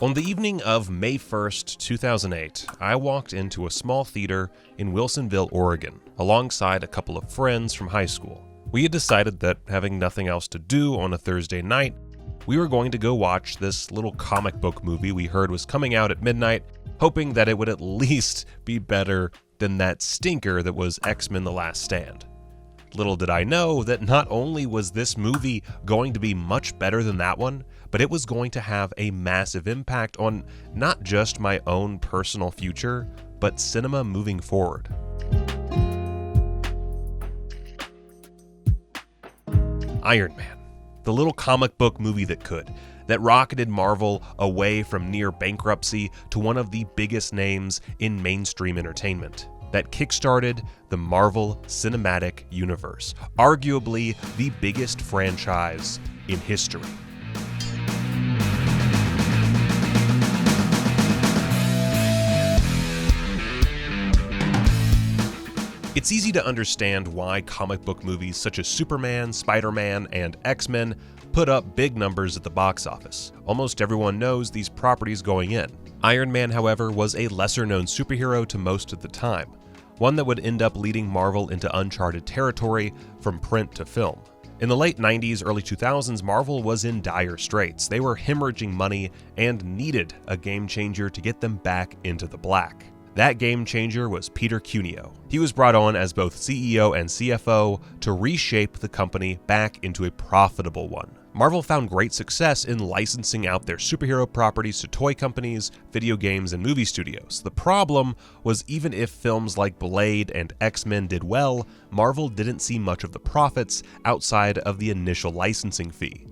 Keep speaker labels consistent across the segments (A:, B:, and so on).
A: On the evening of May 1st, 2008, I walked into a small theater in Wilsonville, Oregon, alongside a couple of friends from high school. We had decided that, having nothing else to do on a Thursday night, we were going to go watch this little comic book movie we heard was coming out at midnight, hoping that it would at least be better than that stinker that was X-Men: The Last Stand. Little did I know that not only was this movie going to be much better than that one, but it was going to have a massive impact on not just my own personal future, but cinema moving forward. Iron Man, the little comic book movie that could, that rocketed Marvel away from near bankruptcy to one of the biggest names in mainstream entertainment, that kickstarted the Marvel Cinematic Universe, arguably the biggest franchise in history. It's easy to understand why comic book movies such as Superman, Spider-Man, and X-Men put up big numbers at the box office. Almost everyone knows these properties going in. Iron Man, however, was a lesser-known superhero to most at the time, one that would end up leading Marvel into uncharted territory from print to film. In the late 90s, early 2000s, Marvel was in dire straits. They were hemorrhaging money and needed a game changer to get them back into the black. That game changer was Peter Cuneo. He was brought on as both CEO and CFO to reshape the company back into a profitable one. Marvel found great success in licensing out their superhero properties to toy companies, video games, and movie studios. The problem was, even if films like Blade and X-Men did well, Marvel didn't see much of the profits outside of the initial licensing fee.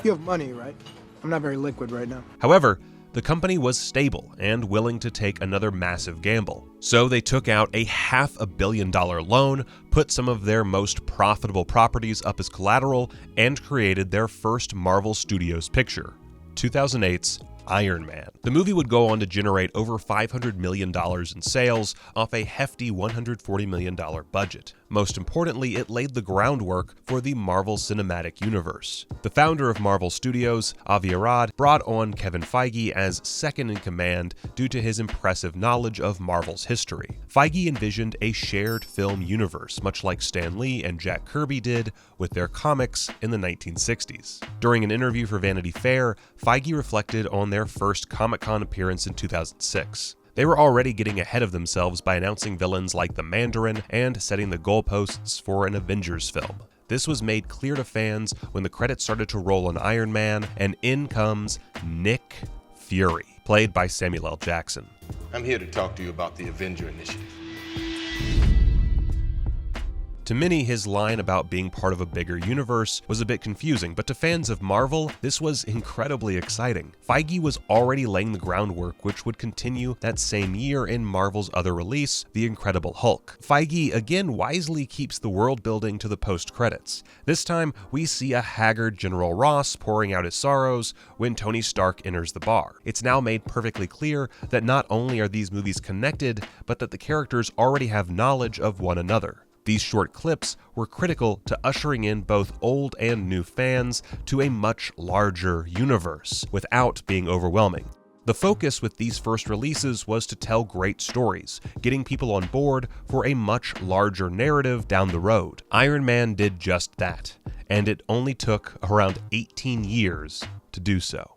B: You have money, right? I'm not very liquid right now.
A: However, the company was stable and willing to take another massive gamble. So they took out a $500 million loan, put some of their most profitable properties up as collateral, and created their first Marvel Studios picture, 2008's Iron Man. The movie would go on to generate over $500 million in sales off a hefty $140 million budget. Most importantly, it laid the groundwork for the Marvel Cinematic Universe. The founder of Marvel Studios, Avi Arad, brought on Kevin Feige as second in command due to his impressive knowledge of Marvel's history. Feige envisioned a shared film universe, much like Stan Lee and Jack Kirby did with their comics in the 1960s. During an interview for Vanity Fair, Feige reflected on their first Comic-Con appearance in 2006. They were already getting ahead of themselves by announcing villains like the Mandarin and setting the goalposts for an Avengers film. This was made clear to fans when the credits started to roll on Iron Man, and in comes Nick Fury, played by Samuel L. Jackson.
C: I'm here to talk to you about the Avenger Initiative.
A: To many, his line about being part of a bigger universe was a bit confusing, but to fans of Marvel, this was incredibly exciting. Feige was already laying the groundwork, which would continue that same year in Marvel's other release, The Incredible Hulk. Feige again wisely keeps the world building to the post-credits. This time, we see a haggard General Ross pouring out his sorrows when Tony Stark enters the bar. It's now made perfectly clear that not only are these movies connected, but that the characters already have knowledge of one another. These short clips were critical to ushering in both old and new fans to a much larger universe without being overwhelming. The focus with these first releases was to tell great stories, getting people on board for a much larger narrative down the road. Iron Man did just that, and it only took around 18 years to do so.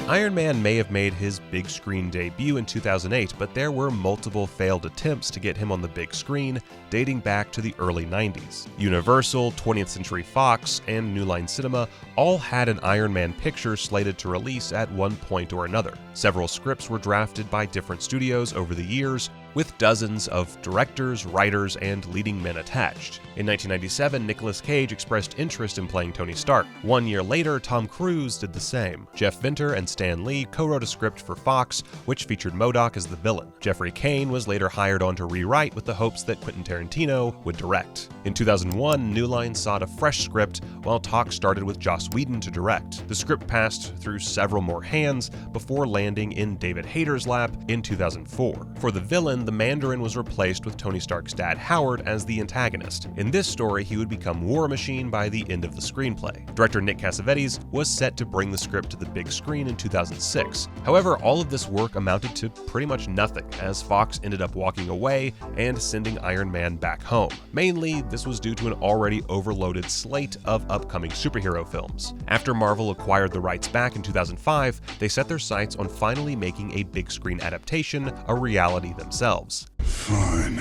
A: Iron Man may have made his big screen debut in 2008, but there were multiple failed attempts to get him on the big screen dating back to the early 90s. Universal, 20th Century Fox, and New Line Cinema all had an Iron Man picture slated to release at one point or another. Several scripts were drafted by different studios over the years, with dozens of directors, writers, and leading men attached. In 1997, Nicolas Cage expressed interest in playing Tony Stark. 1 year later, Tom Cruise did the same. Jeff Venter and Stan Lee co-wrote a script for Fox, which featured MODOK as the villain. Jeffrey Keene was later hired on to rewrite with the hopes that Quentin Tarantino would direct. In 2001, New Line sought a fresh script, while talks started with Joss Whedon to direct. The script passed through several more hands before landing in David Hayter's lap in 2004. For the villain, the Mandarin was replaced with Tony Stark's dad Howard as the antagonist. In this story, he would become War Machine by the end of the screenplay. Director Nick Cassavetes was set to bring the script to the big screen in 2006. However, all of this work amounted to pretty much nothing, as Fox ended up walking away and sending Iron Man back home. Mainly, this was due to an already overloaded slate of upcoming superhero films. After Marvel acquired the rights back in 2005, they set their sights on finally making a big screen adaptation a reality themselves.
D: Fine.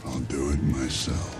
D: I'll do it myself.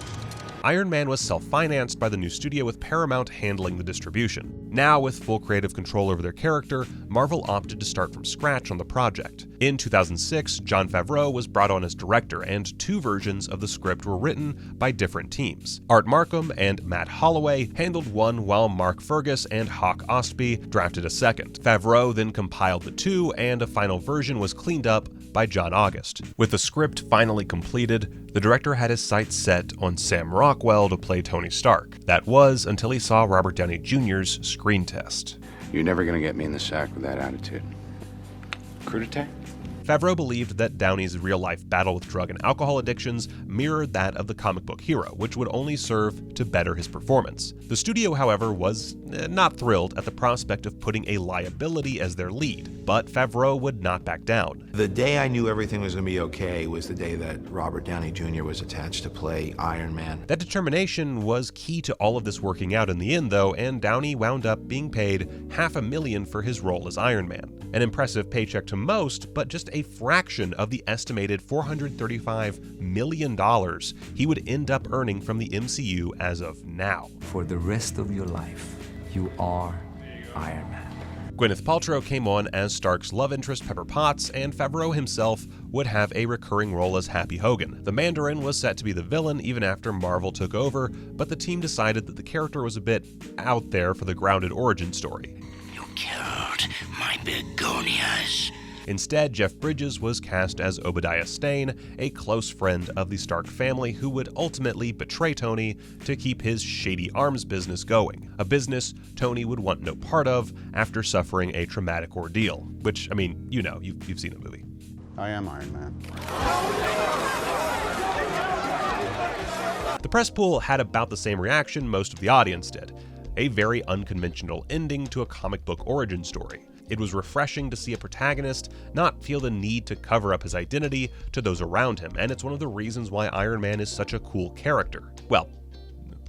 A: Iron Man was self-financed by the new studio, with Paramount handling the distribution. Now, with full creative control over their character, Marvel opted to start from scratch on the project. In 2006, Jon Favreau was brought on as director, and 2 versions of the script were written by different teams. Art Markham and Matt Holloway handled one, while Mark Fergus and Hawk Ostby drafted a second. Favreau then compiled the 2, and a final version was cleaned up by John August. With the script finally completed, the director had his sights set on Sam Rockwell to play Tony Stark. That was until he saw Robert Downey Jr.'s screen test.
E: You're never gonna get me in the sack with that attitude. Crudité?
A: Favreau believed that Downey's real-life battle with drug and alcohol addictions mirrored that of the comic book hero, which would only serve to better his performance. The studio, however, was not thrilled at the prospect of putting a liability as their lead, but Favreau would not back down.
F: The day I knew everything was going to be okay was the day that Robert Downey Jr. was attached to play Iron Man.
A: That determination was key to all of this working out in the end, though, and Downey wound up being paid $500,000 for his role as Iron Man. An impressive paycheck to most, but just a fraction of the estimated $435 million he would end up earning from the MCU as of now.
G: For the rest of your life, you are Iron Man.
A: Gwyneth Paltrow came on as Stark's love interest Pepper Potts, and Favreau himself would have a recurring role as Happy Hogan. The Mandarin was set to be the villain even after Marvel took over, but the team decided that the character was a bit out there for the grounded origin story.
H: You killed my begonias.
A: Instead, Jeff Bridges was cast as Obadiah Stane, a close friend of the Stark family who would ultimately betray Tony to keep his shady arms business going, a business Tony would want no part of after suffering a traumatic ordeal, which, I mean, you know, you've seen the movie.
D: I am Iron Man.
A: The press pool had about the same reaction most of the audience did, a very unconventional ending to a comic book origin story. It was refreshing to see a protagonist not feel the need to cover up his identity to those around him, and it's one of the reasons why Iron Man is such a cool character. Well,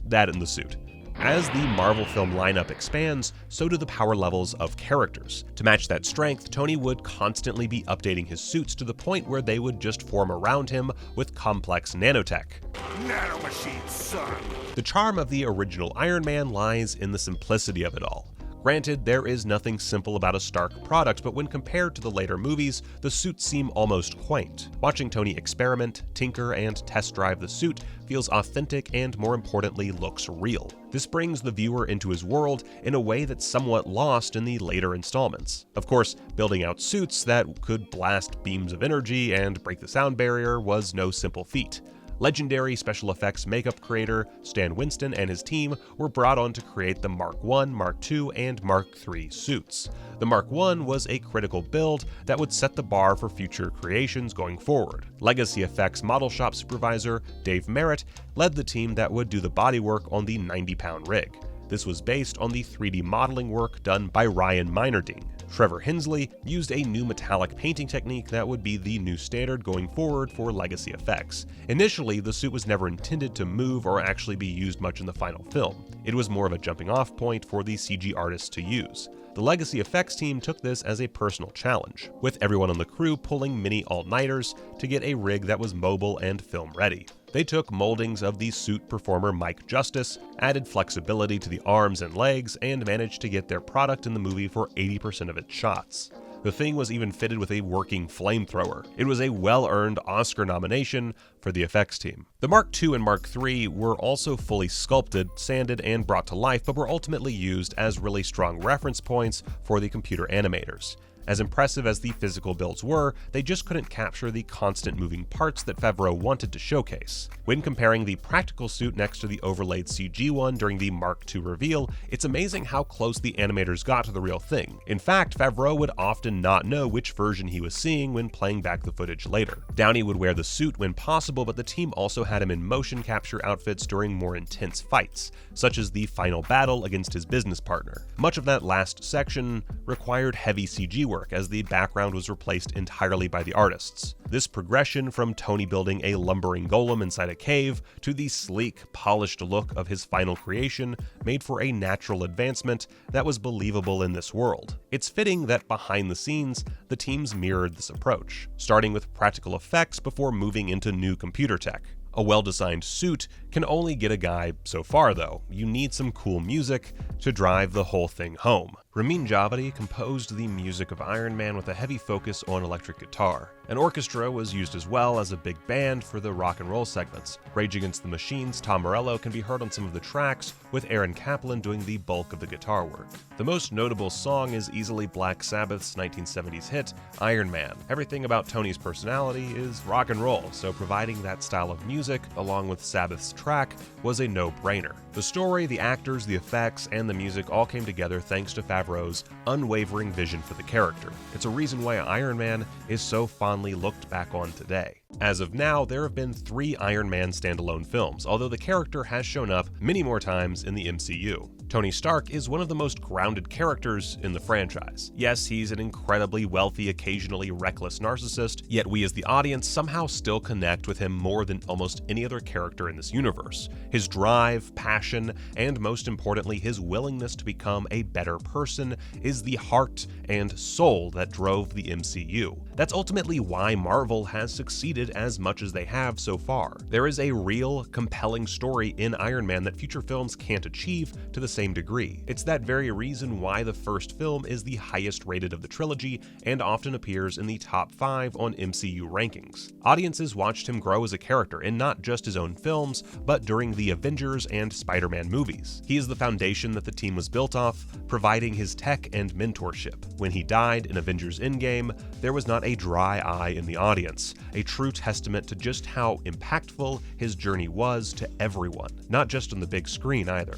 A: that and the suit. As the Marvel film lineup expands, so do the power levels of characters. To match that strength, Tony would constantly be updating his suits to the point where they would just form around him with complex nanotech.
D: Nanomachine, son!
A: The charm of the original Iron Man lies in the simplicity of it all. Granted, there is nothing simple about a Stark product, but when compared to the later movies, the suits seem almost quaint. Watching Tony experiment, tinker, and test drive the suit feels authentic and, more importantly, looks real. This brings the viewer into his world in a way that's somewhat lost in the later installments. Of course, building out suits that could blast beams of energy and break the sound barrier was no simple feat. Legendary special effects makeup creator Stan Winston and his team were brought on to create the Mark I, Mark II, and Mark III suits. The Mark I was a critical build that would set the bar for future creations going forward. Legacy Effects model shop supervisor Dave Merritt led the team that would do the bodywork on the 90-pound rig. This was based on the 3D modeling work done by Ryan Meinerding. Trevor Hensley used a new metallic painting technique that would be the new standard going forward for legacy effects. Initially, the suit was never intended to move or actually be used much in the final film. It was more of a jumping-off point for the CG artists to use. The legacy effects team took this as a personal challenge, with everyone on the crew pulling mini all-nighters to get a rig that was mobile and film-ready. They took moldings of the suit performer Mike Justice, added flexibility to the arms and legs, and managed to get their product in the movie for 80% of its shots. The thing was even fitted with a working flamethrower. It was a well-earned Oscar nomination for the effects team. The Mark II and Mark III were also fully sculpted, sanded, and brought to life, but were ultimately used as really strong reference points for the computer animators. As impressive as the physical builds were, they just couldn't capture the constant moving parts that Favreau wanted to showcase. When comparing the practical suit next to the overlaid CG one during the Mark II reveal, it's amazing how close the animators got to the real thing. In fact, Favreau would often not know which version he was seeing when playing back the footage later. Downey would wear the suit when possible, but the team also had him in motion capture outfits during more intense fights, such as the final battle against his business partner. Much of that last section required heavy CG work, as the background was replaced entirely by the artists. This progression from Tony building a lumbering golem inside a cave to the sleek, polished look of his final creation made for a natural advancement that was believable in this world. It's fitting that behind the scenes, the teams mirrored this approach, starting with practical effects before moving into new computer tech. A well-designed suit can only get a guy so far though. You need some cool music to drive the whole thing home. Ramin Djawadi composed the music of Iron Man with a heavy focus on electric guitar. An orchestra was used as well as a big band for the rock and roll segments. Rage Against the Machine's Tom Morello can be heard on some of the tracks, with Aaron Kaplan doing the bulk of the guitar work. The most notable song is easily Black Sabbath's 1970s hit, Iron Man. Everything about Tony's personality is rock and roll, so providing that style of music, along with Sabbath's track, was a no-brainer. The story, the actors, the effects, and the music all came together thanks to Favreau's unwavering vision for the character. It's a reason why Iron Man is so fondly looked back on today. As of now, there have been 3 Iron Man standalone films, although the character has shown up many more times in the MCU. Tony Stark is one of the most grounded characters in the franchise. Yes, he's an incredibly wealthy, occasionally reckless narcissist, yet we as the audience somehow still connect with him more than almost any other character in this universe. His drive, passion, and most importantly, his willingness to become a better person is the heart and soul that drove the MCU. That's ultimately why Marvel has succeeded as much as they have so far. There is a real, compelling story in Iron Man that future films can't achieve to the same degree. It's that very reason why the first film is the highest rated of the trilogy and often appears in the top 5 on MCU rankings. Audiences watched him grow as a character in not just his own films, but during the Avengers and Spider-Man movies. He is the foundation that the team was built off, providing his tech and mentorship. When he died in Avengers Endgame, there was not a dry eye in the audience, a true testament to just how impactful his journey was to everyone, not just on the big screen either.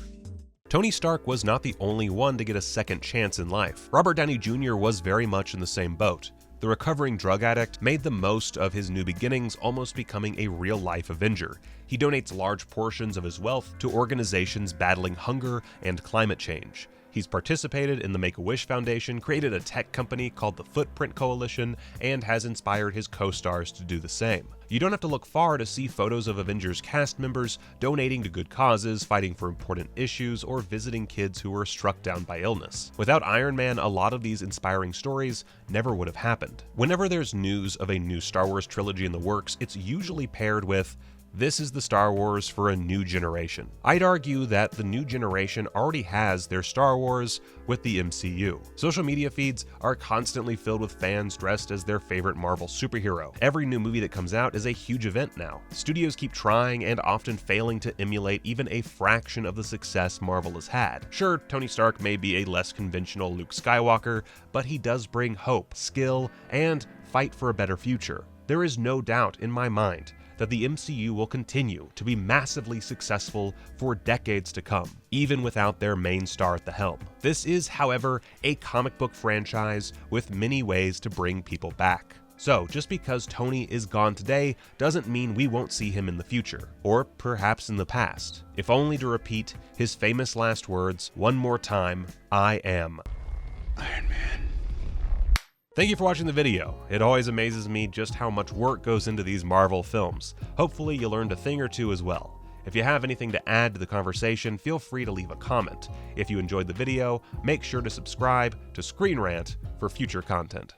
A: Tony Stark was not the only one to get a second chance in life. Robert Downey Jr. was very much in the same boat. The recovering drug addict made the most of his new beginnings, almost becoming a real-life Avenger. He donates large portions of his wealth to organizations battling hunger and climate change. He's participated in the Make-A-Wish Foundation, created a tech company called the Footprint Coalition, and has inspired his co-stars to do the same. You don't have to look far to see photos of Avengers cast members donating to good causes, fighting for important issues, or visiting kids who were struck down by illness. Without Iron Man, a lot of these inspiring stories never would have happened. Whenever there's news of a new Star Wars trilogy in the works, it's usually paired with, "This is the Star Wars for a new generation." I'd argue that the new generation already has their Star Wars with the MCU. Social media feeds are constantly filled with fans dressed as their favorite Marvel superhero. Every new movie that comes out is a huge event now. Studios keep trying and often failing to emulate even a fraction of the success Marvel has had. Sure, Tony Stark may be a less conventional Luke Skywalker, but he does bring hope, skill, and fight for a better future. There is no doubt in my mind that the MCU will continue to be massively successful for decades to come, even without their main star at the helm. This is, however, a comic book franchise with many ways to bring people back. So, just because Tony is gone today doesn't mean we won't see him in the future, or perhaps in the past, if only to repeat his famous last words one more time, "I am
D: Iron Man."
A: Thank you for watching the video. It always amazes me just how much work goes into these Marvel films. Hopefully you learned a thing or two as well. If you have anything to add to the conversation, feel free to leave a comment. If you enjoyed the video, make sure to subscribe to ScreenRant for future content.